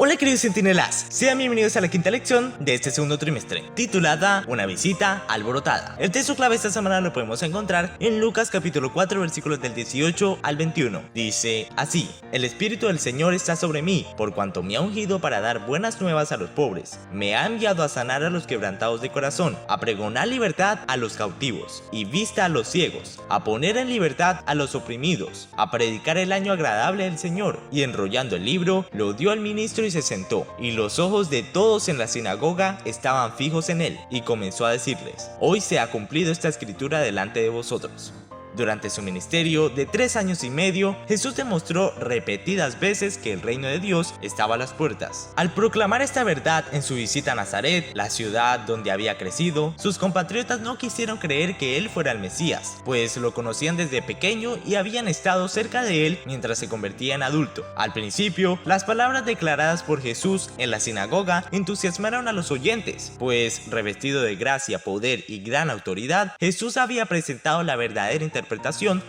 Hola queridos centinelas, sean bienvenidos a la quinta lección de este segundo trimestre, titulada Una visita alborotada. El texto clave esta semana lo podemos encontrar en Lucas capítulo 4 versículos del 18 al 21. Dice así: El Espíritu del Señor está sobre mí, por cuanto me ha ungido para dar buenas nuevas a los pobres. Me ha enviado a sanar a los quebrantados de corazón, a pregonar libertad a los cautivos y vista a los ciegos, a poner en libertad a los oprimidos, a predicar el año agradable del Señor. Y enrollando el libro, lo dio al ministro y se sentó, y los ojos de todos en la sinagoga estaban fijos en él, y comenzó a decirles: Hoy se ha cumplido esta escritura delante de vosotros. Durante su ministerio de 3 años y medio, Jesús demostró repetidas veces que el reino de Dios estaba a las puertas. Al proclamar esta verdad en su visita a Nazaret, la ciudad donde había crecido, sus compatriotas no quisieron creer que él fuera el Mesías, pues lo conocían desde pequeño y habían estado cerca de él mientras se convertía en adulto. Al principio, las palabras declaradas por Jesús en la sinagoga entusiasmaron a los oyentes, pues revestido de gracia, poder y gran autoridad, Jesús había presentado la verdadera interpretación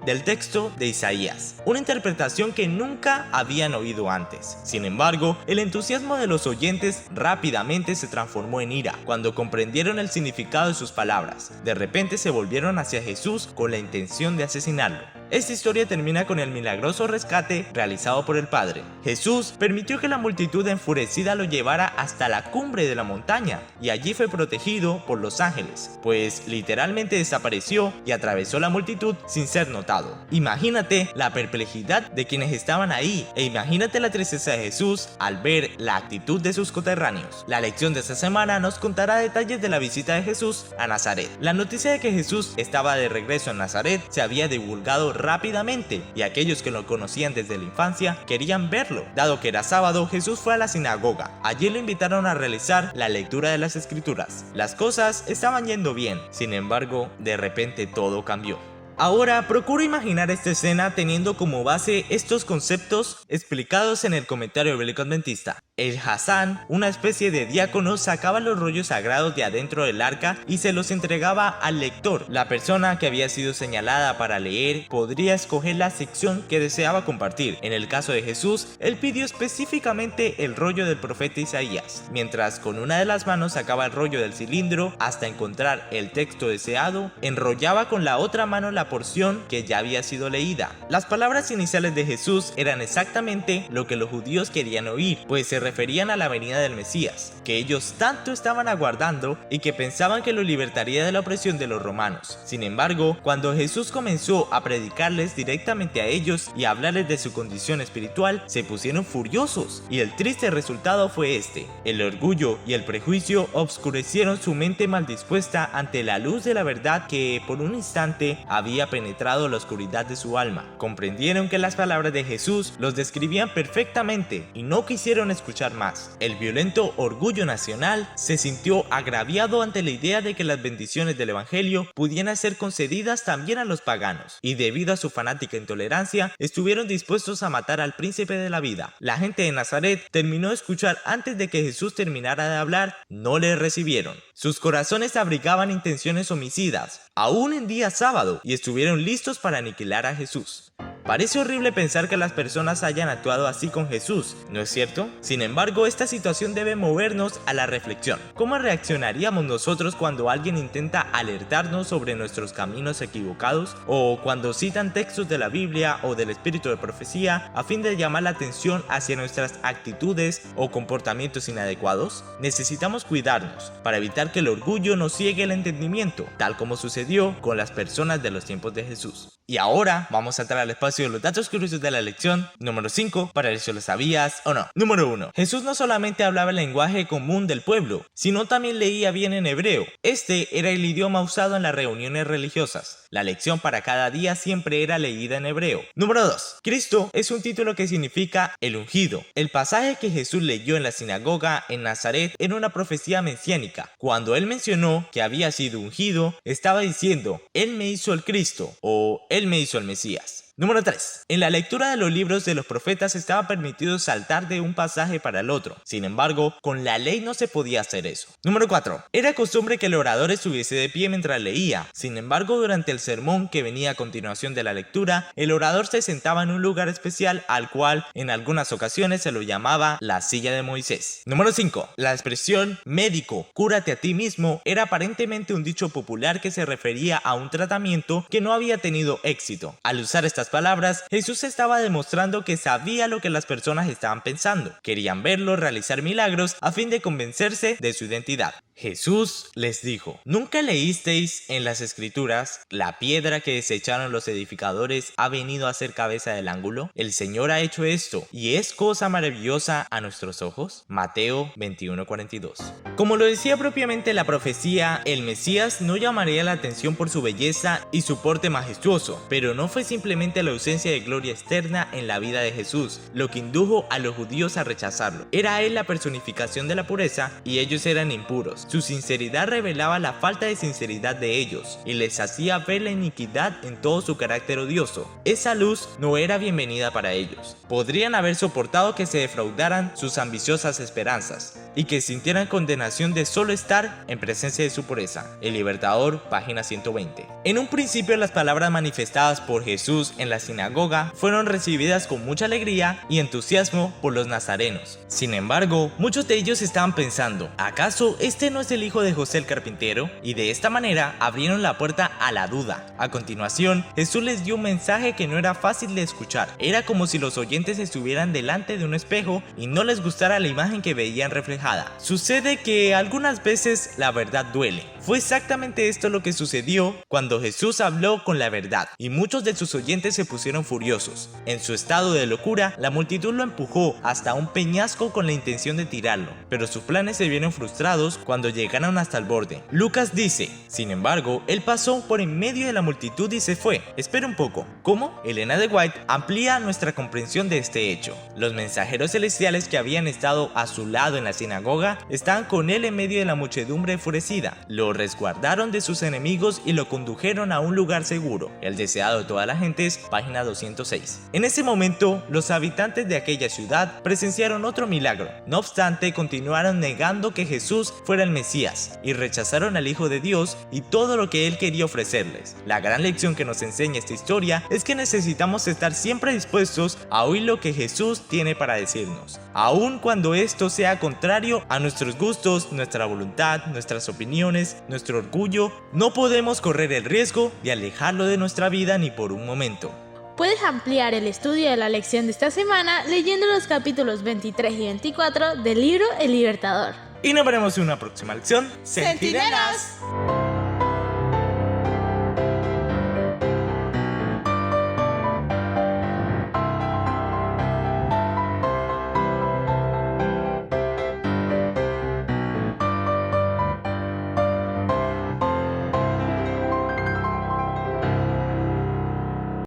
del texto de Isaías, una interpretación que nunca habían oído antes. Sin embargo, el entusiasmo de los oyentes rápidamente se transformó en ira cuando comprendieron el significado de sus palabras. De repente se volvieron hacia Jesús con la intención de asesinarlo. Esta historia termina con el milagroso rescate realizado por el Padre. Jesús permitió que la multitud enfurecida lo llevara hasta la cumbre de la montaña, y allí fue protegido por los ángeles, pues literalmente desapareció y atravesó la multitud sin ser notado. Imagínate la perplejidad de quienes estaban ahí, e imagínate la tristeza de Jesús al ver la actitud de sus coterráneos. La lección de esta semana nos contará detalles de la visita de Jesús a Nazaret. La noticia de que Jesús estaba de regreso en Nazaret se había divulgado rápidamente, y aquellos que lo conocían desde la infancia querían verlo. Dado que era sábado, Jesús fue a la sinagoga. Allí lo invitaron a realizar la lectura de las escrituras. Las cosas estaban yendo bien, sin embargo, de repente todo cambió. Ahora procuro imaginar esta escena teniendo como base estos conceptos explicados en el comentario bíblico adventista. El Hazán, una especie de diácono, sacaba los rollos sagrados de adentro del arca y se los entregaba al lector. La persona que había sido señalada para leer podría escoger la sección que deseaba compartir. En el caso de Jesús, él pidió específicamente el rollo del profeta Isaías, mientras con una de las manos sacaba el rollo del cilindro hasta encontrar el texto deseado, enrollaba con la otra mano la porción que ya había sido leída. Las palabras iniciales de Jesús eran exactamente lo que los judíos querían oír, pues se referían a la venida del Mesías, que ellos tanto estaban aguardando y que pensaban que lo libertaría de la opresión de los romanos. Sin embargo, cuando Jesús comenzó a predicarles directamente a ellos y a hablarles de su condición espiritual, se pusieron furiosos, y el triste resultado fue este: el orgullo y el prejuicio obscurecieron su mente mal dispuesta ante la luz de la verdad que por un instante había penetrado la oscuridad de su alma. Comprendieron que las palabras de Jesús los describían perfectamente y no quisieron escuchar más. El violento orgullo nacional se sintió agraviado ante la idea de que las bendiciones del evangelio pudieran ser concedidas también a los paganos, y debido a su fanática intolerancia estuvieron dispuestos a matar al príncipe de la vida. La gente de Nazaret terminó de escuchar antes de que Jesús terminara de hablar. No le recibieron. Sus corazones abrigaban intenciones homicidas, aún en día sábado, y estuvieron listos para aniquilar a Jesús. Parece horrible pensar que las personas hayan actuado así con Jesús, ¿no es cierto? Sin embargo, esta situación debe movernos a la reflexión. ¿Cómo reaccionaríamos nosotros cuando alguien intenta alertarnos sobre nuestros caminos equivocados, o cuando citan textos de la Biblia o del espíritu de profecía a fin de llamar la atención hacia nuestras actitudes o comportamientos inadecuados? Necesitamos cuidarnos para evitar que el orgullo nos ciegue el entendimiento, tal como sucedió con las personas de los tiempos de Jesús. Y ahora vamos a entrar al espacio de los datos curiosos de la lección número 5 para ver si lo sabías o no. Número 1. Jesús no solamente hablaba el lenguaje común del pueblo, sino también leía bien en hebreo. Este era el idioma usado en las reuniones religiosas. La lección para cada día siempre era leída en hebreo. Número 2. Cristo es un título que significa el ungido. El pasaje que Jesús leyó en la sinagoga en Nazaret era una profecía mesiánica. Cuando él mencionó que había sido ungido, estaba diciendo: Él me hizo el Cristo, o Él me hizo el Mesías. Número 3. En la lectura de los libros de los profetas estaba permitido saltar de un pasaje para el otro. Sin embargo, con la ley no se podía hacer eso. Número 4. Era costumbre que el orador estuviese de pie mientras leía. Sin embargo, durante el sermón que venía a continuación de la lectura, el orador se sentaba en un lugar especial al cual en algunas ocasiones se lo llamaba la silla de Moisés. Número 5. La expresión médico, cúrate a ti mismo era aparentemente un dicho popular que se refería a un tratamiento que no había tenido éxito. Al usar estas palabras, Jesús estaba demostrando que sabía lo que las personas estaban pensando. Querían verlo realizar milagros a fin de convencerse de su identidad. Jesús les dijo: ¿Nunca leísteis en las escrituras: la piedra que desecharon los edificadores ha venido a ser cabeza del ángulo? El Señor ha hecho esto, y es cosa maravillosa a nuestros ojos. Mateo 21:42. Como lo decía propiamente la profecía, el Mesías no llamaría la atención por su belleza y su porte majestuoso, pero no fue simplemente la ausencia de gloria externa en la vida de Jesús lo que indujo a los judíos a rechazarlo. Era él la personificación de la pureza y ellos eran impuros. Su sinceridad revelaba la falta de sinceridad de ellos y les hacía ver la iniquidad en todo su carácter odioso. Esa luz no era bienvenida para ellos. Podrían haber soportado que se defraudaran sus ambiciosas esperanzas y que sintieran condenación de solo estar en presencia de su pureza. El Libertador, página 120. En un principio, las palabras manifestadas por Jesús en la sinagoga fueron recibidas con mucha alegría y entusiasmo por los nazarenos. Sin embargo, muchos de ellos estaban pensando: ¿acaso este no es el hijo de José el carpintero? Y de esta manera abrieron la puerta a la duda. A continuación, Jesús les dio un mensaje que no era fácil de escuchar. Era como si los oyentes estuvieran delante de un espejo y no les gustara la imagen que veían reflejada. Sucede que algunas veces la verdad duele. Fue exactamente esto lo que sucedió cuando Jesús habló con la verdad, y muchos de sus oyentes se pusieron furiosos. En su estado de locura, la multitud lo empujó hasta un peñasco con la intención de tirarlo, pero sus planes se vieron frustrados cuando llegaron hasta el borde. Lucas dice: sin embargo, él pasó por en medio de la multitud y se fue. Espera un poco. ¿Cómo? Elena de White amplía nuestra comprensión de este hecho. Los mensajeros celestiales que habían estado a su lado en la sinagoga estaban con él en medio de la muchedumbre enfurecida. Lo resguardaron de sus enemigos y lo condujeron a un lugar seguro. El deseado de todas las gentes, página 206. En ese momento, los habitantes de aquella ciudad presenciaron otro milagro. No obstante, continuaron negando que Jesús fuera el Mesías y rechazaron al Hijo de Dios y todo lo que él quería ofrecerles. La gran lección que nos enseña esta historia es que necesitamos estar siempre dispuestos a oír lo que Jesús tiene para decirnos, aun cuando esto sea contrario a nuestros gustos, nuestra voluntad, nuestras opiniones, nuestro orgullo. No podemos correr el riesgo de alejarlo de nuestra vida ni por un momento. Puedes ampliar el estudio de la lección de esta semana leyendo los capítulos 23 y 24 del libro El Libertador. Y nos veremos en una próxima lección. ¡Centinelas!